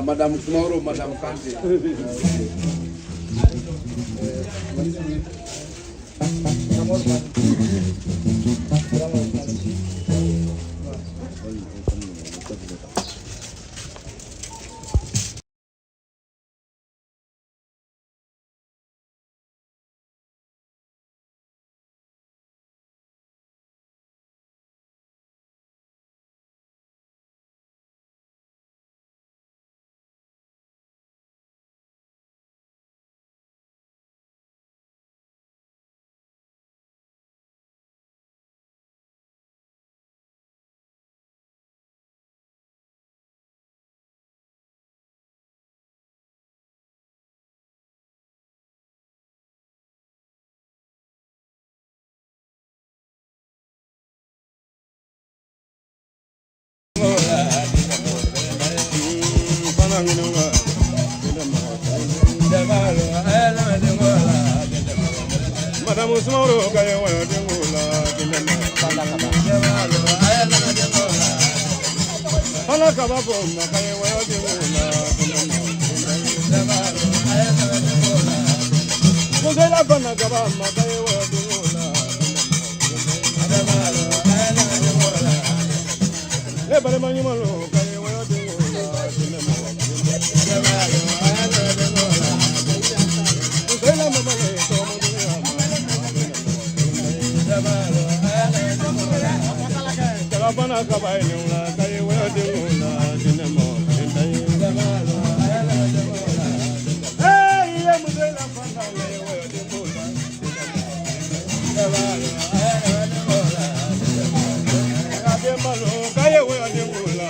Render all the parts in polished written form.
Madame Kumaro, Madame Kante. Madame Sumaworo kaya waya dingula dinama. Ala kaba bomba kaya waya dingula dinama. Muzela bana kaba kaya waya dingula dinama. Le bare manyumalo kaya waya dingula dinama. Muzela mama le tomo Bana kabai nula kai wa dingula dinamo dinai hey ya mudela bana le wa dingula ade malo kai wa dingula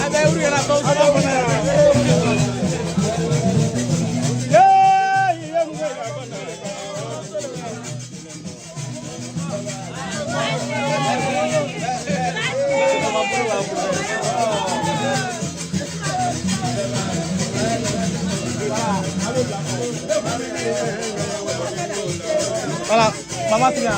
ade uri la pausa Hola, mamá tía.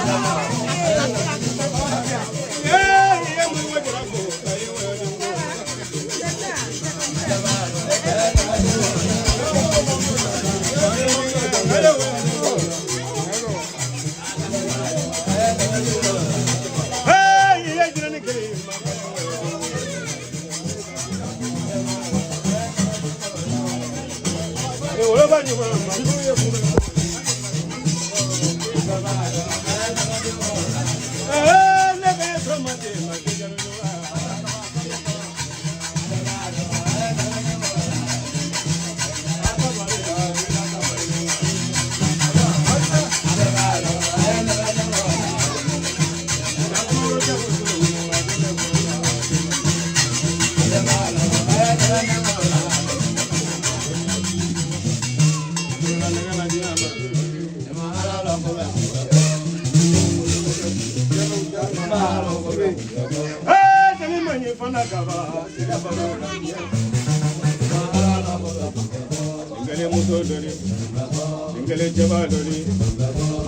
Ingale jabadori,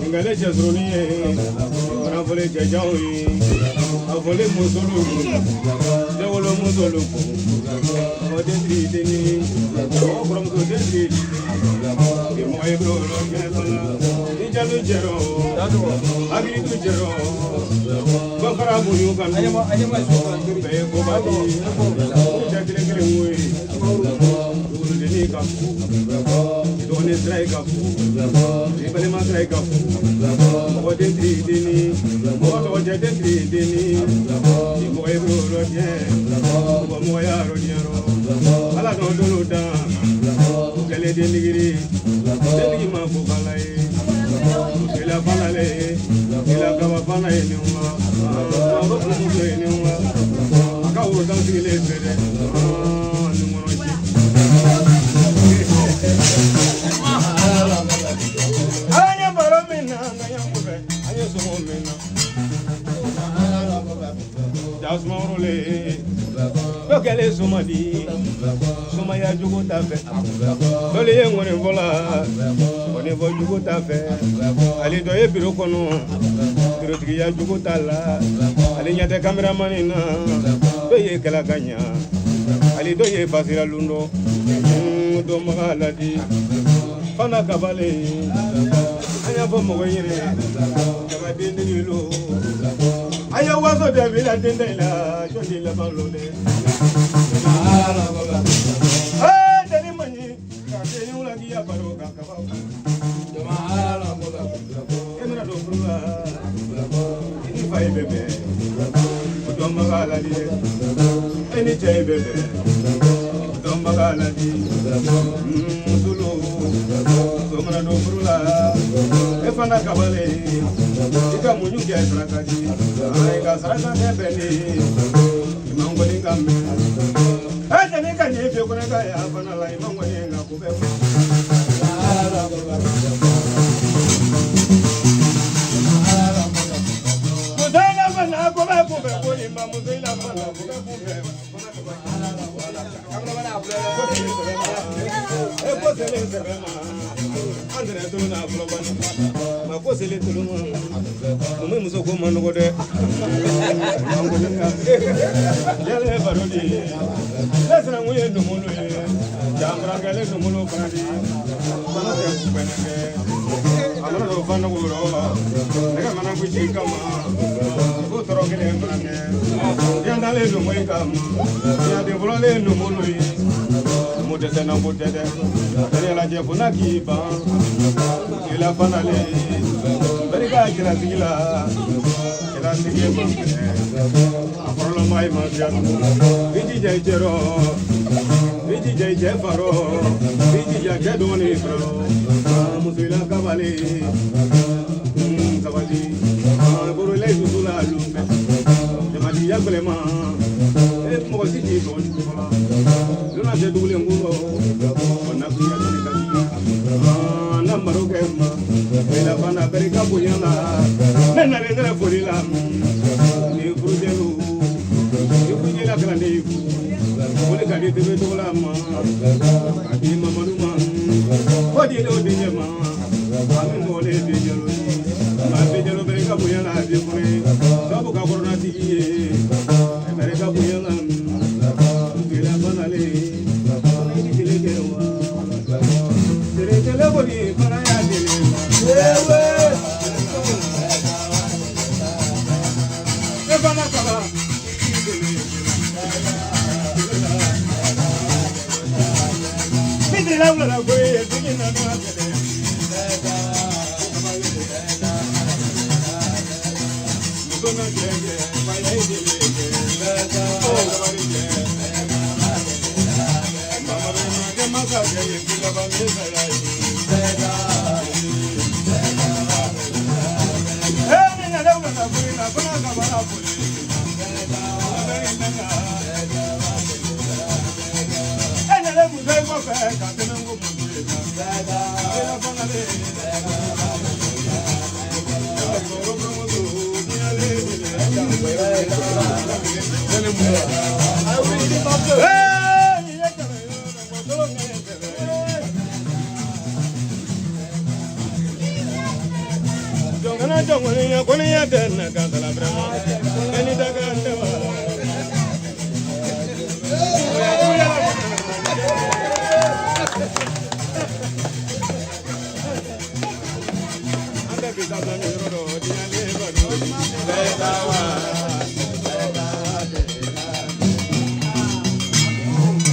ingale jazroni, manafole jajawi, afole musolu, jawolo musolu, odendri deni, okrom so dendri, imoy bro kenala, ijalu jero, agri tu jero, bakara buyu kan, be ko badi, jagre gre moy, dul deni kafu. Doni trai kafu, ibale ma trai kafu, o dentri deni, o dentri deni, imo ebro rodie, o mo ya rodiero, ala don dolo da, kele denigiri, denigi ma bo balai, ila balale, ila kaba balai ni wa, aba kumu ni wa, aka o dan sigile fere, ni mo roji. Anya baromina na yakube anya somomina jasmorole dokele somadi somaya jugo tafe dole yengone vola one vo jugo tafe ali do e biro kono biro tigi ya jugo tala ali nyate cameraman na do ye kala ganya ali do ye basira lundo do magaladi Fana kabale, aya bomo yere, kama dindi lo, aya wazo de bila dindi la, jodi la balole. Ah, deni mani, kake yula dia baro kakaba. Emra do brula, ini fai bebe, do magaladi, ini jai bebe, do magaladi, sulu. Somana do brula, efana kabale, ika munyu dia srakadi, aika srakadi beni, imangoli kame. Ate nika nyefe kuna kaya afana la imangoli ngakube. Muzela fana kube kube kuli ma muzela fana kube kube. Jongana jongone ya kone ya den na kandala brama. Eni da